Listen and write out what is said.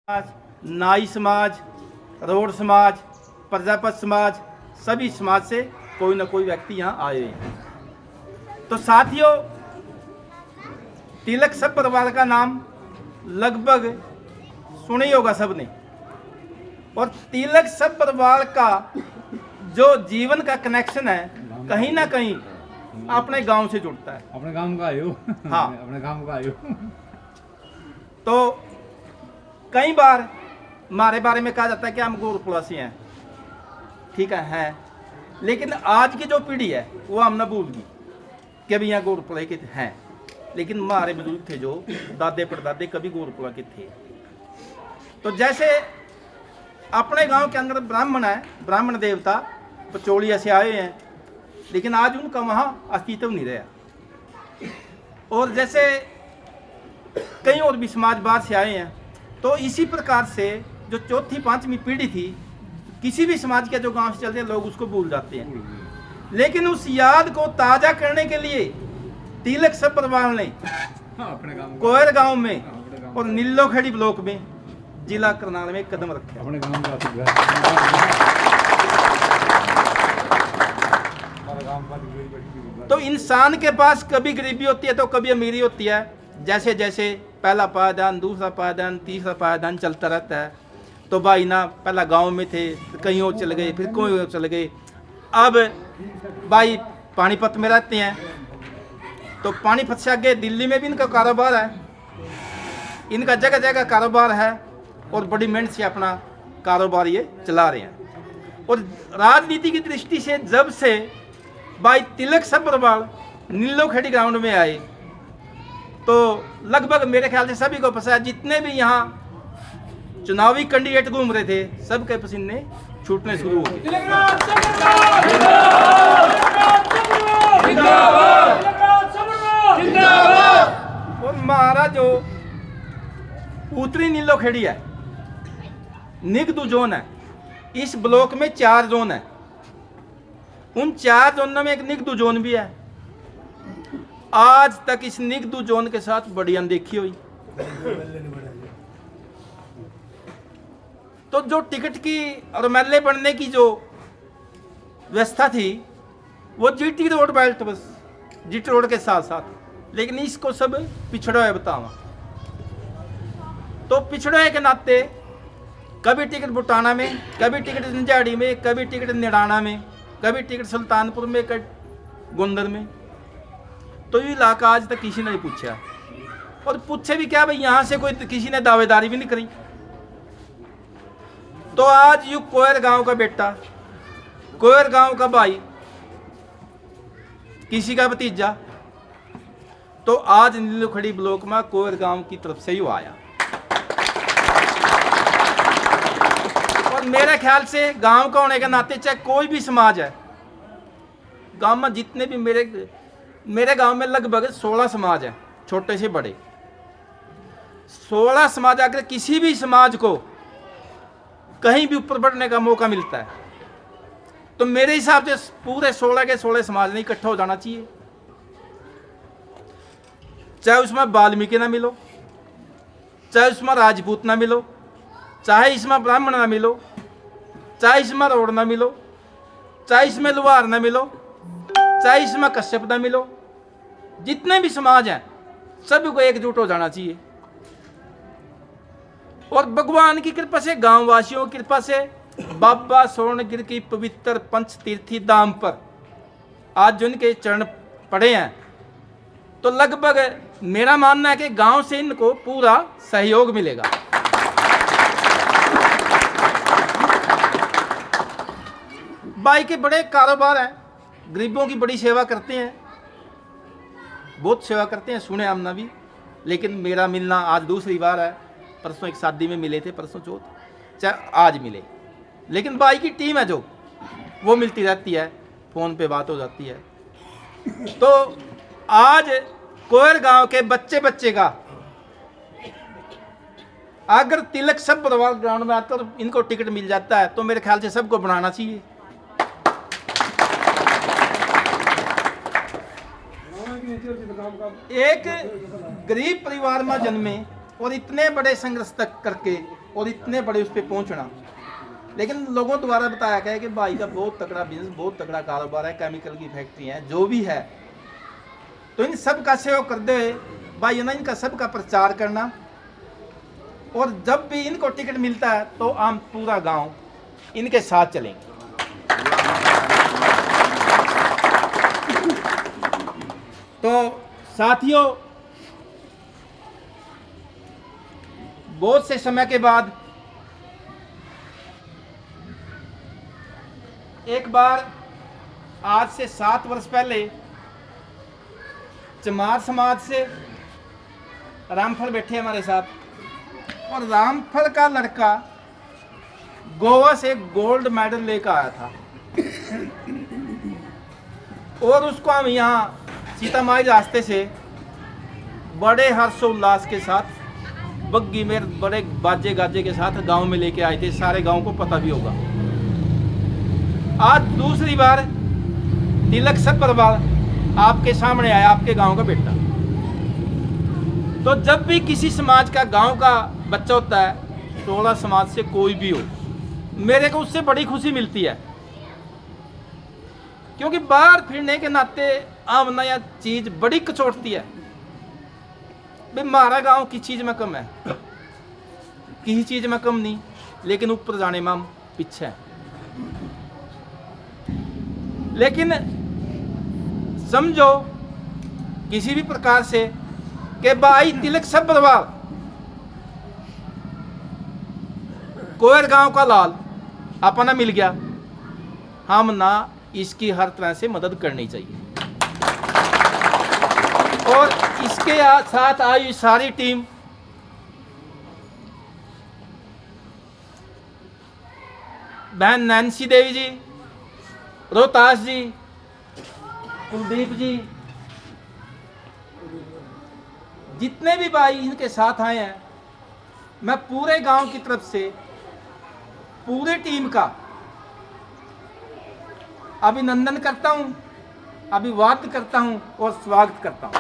समाज, नाई समाज, रोड समाज, प्रजापत समाज, सभी समाज से कोई ना कोई व्यक्ति यहाँ आए हैं। तो साथियों, तिलक सब परिवार का नाम लगभग सुना ही होगा सबने। और तिलक सब परिवार का जो जीवन का कनेक्शन है कहीं ना कहीं अपने गांव से जुड़ता है। अपने गांव का आयो। हाँ, अपने गांव का आयो। तो कई बार हमारे बारे में कहा जाता है कि हम गोरखपुरा से हैं, ठीक है, लेकिन आज की जो पीढ़ी है वो हम ना भूल गई कि अभी यहाँ गोरखपुरा के हैं। लेकिन हमारे बुजुर्ग थे जो दादे परदादे कभी गोरखपुरा के थे। तो जैसे अपने गांव के अंदर ब्राह्मण है, ब्राह्मण देवता पचौड़िया से आए हैं, लेकिन आज उनका वहाँ अस्तित्व नहीं रहा। और जैसे कई और भी समाज बाहर से आए हैं, तो इसी प्रकार से जो चौथी पांचवी पीढ़ी थी, किसी भी समाज के जो गांव से चलते हैं लोग उसको भूल जाते हैं। लेकिन उस याद को ताजा करने के लिए तिलक सब परिवार ने कोयर गांव में और नीलोखेड़ी ब्लॉक में जिला करनाल में कदम रखे। अपने गांव का तो इंसान के पास कभी गरीबी होती है तो कभी अमीरी होती है। जैसे जैसे पहला पायदान, दूसरा पायदान, तीसरा पायदान चलता रहता है। तो भाई ना पहला गांव में थे, कहीं और चले गए, फिर कोई और चले गए। अब भाई पानीपत में रहते हैं, तो पानीपत से आगे दिल्ली में भी इनका कारोबार है, इनका जगह जगह कारोबार है और बड़ी मेहनत से अपना कारोबार ये चला रहे हैं। और राजनीति की दृष्टि से जब से भाई तिलक सब परिवार नीलोखेड़ी ग्राउंड में आए, तो लगभग मेरे ख्याल से सभी को पता है, जितने भी यहाँ चुनावी कैंडिडेट घूम रहे थे सबके पसीने छूटने शुरू हो गए। और हमारा जो उत्तरी नीलोखेड़ी है, निगदू जोन है, इस ब्लॉक में 4 जोन है। उन 4 जोनों में एक निगदू जोन भी है। आज तक इस निगदू जोन के साथ बड़ी अनदेखी हुई। तो जो टिकट की और एमएलए बनने की जो व्यवस्था थी वो जीटी रोड बेल्ट, बस जीटी रोड के साथ साथ, लेकिन इसको सब पिछड़ा है बतावा। तो पिछड़े के नाते कभी टिकट बुटाना में, कभी टिकट निजाड़ी में, कभी टिकट निडाना में, कभी टिकट सुल्तानपुर में, कभी गोंदर में। तो ये इलाका आज तक किसी ने नहीं पूछा। और पूछे भी क्या भाई, यहाँ से कोई किसी ने दावेदारी भी नहीं करी। तो आज यू कोयर गांव का बेटा, कोयर गांव का भाई, किसी का भतीजा, तो आज नीलोखेड़ी ब्लॉक में कोयर गांव की तरफ से ही आया। और मेरे ख्याल से गांव का होने के नाते चाहे कोई भी समाज है, गांव में जितने भी मेरे गांव में लगभग 16 समाज है, छोटे से बड़े 16 समाज। अगर किसी भी समाज को कहीं भी ऊपर बढ़ने का मौका मिलता है तो मेरे हिसाब से पूरे 16 के 16 समाज ने इकट्ठा हो जाना चाहिए। चाहे उसमें वाल्मीकि ना मिलो, चाहे उसमें राजपूत ना मिलो, चाहे इसमें ब्राह्मण ना मिलो, चाहे इसमें रोड ना मिलो, चाहे इसमें लुहार ना मिलो, चाहे इसमें कश्यप ना मिलो, जितने भी समाज हैं सभी को एकजुट हो जाना चाहिए। और भगवान की कृपा से, गांव वासियों की कृपा से, बाबा स्वर्णगिर की पवित्र पंच तीर्थी धाम पर आज जो इनके चरण पड़े हैं, तो लगभग मेरा मानना है कि गांव से इनको पूरा सहयोग मिलेगा। भाई के बड़े कारोबार हैं, गरीबों की बड़ी सेवा करते हैं, बहुत सेवा करते हैं, सुने हमने भी। लेकिन मेरा मिलना आज दूसरी बार है। परसों एक शादी में मिले थे, परसों चौथ, चाहे आज मिले, लेकिन भाई की टीम है जो वो मिलती रहती है, फोन पे बात हो जाती है। तो आज कोयर गांव के बच्चे बच्चे का अगर तिलक सब परिवार ग्राउंड में आकर इनको टिकट मिल जाता है तो मेरे ख्याल से सबको बनाना चाहिए। एक गरीब परिवार में जन्मे और इतने बड़े संघर्ष तक करके और इतने बड़े उस पर पहुंचना। लेकिन लोगों द्वारा बताया गया है कि भाई का बहुत तगड़ा बिजनेस, बहुत तगड़ा कारोबार है, केमिकल की फैक्ट्री है, जो भी है। तो इन सब का सहयोग करते हुए भाई ना इनका सबका प्रचार करना, और जब भी इनको टिकट मिलता है तो हम पूरा गांव इनके साथ चलेंगे। तो साथियों, बहुत से समय के बाद एक बार आज से 7 वर्ष पहले चमार समाज से रामफल बैठे हमारे साथ, और रामफल का लड़का गोवा से गोल्ड मेडल लेकर आया था, और उसको हम यहाँ सीतामाई रास्ते से बड़े हर्षोल्लास के साथ बग्गी में बड़े बाजे गाजे के साथ गांव में लेके आए थे। सारे गांव को पता भी होगा। आज दूसरी बार तिलक सब्बरवाल आपके सामने आया, आपके गांव का बेटा। तो जब भी किसी समाज का गांव का बच्चा होता है, 16 समाज से कोई भी हो, मेरे को उससे बड़ी खुशी मिलती है, क्योंकि बाहर फिरने के नाते आमना या चीज बड़ी कचोटती है। भाई हमारा गांव की चीज में कम है, किसी चीज में कम नहीं, लेकिन ऊपर जाने में हम पीछे हैं। लेकिन समझो किसी भी प्रकार से कि भाई तिलक सब्बरवाल कोयर गांव का लाल अपना मिल गया, हम ना इसकी हर तरह से मदद करनी चाहिए। और इसके साथ आई सारी टीम, बहन नैन्सी देवी जी, रोहतास जी, कुलदीप जी, जितने भी भाई इनके साथ आए हैं, मैं पूरे गांव की तरफ से पूरी टीम का अभिनंदन करता हूं, अभिवादन करता हूं और स्वागत करता हूं।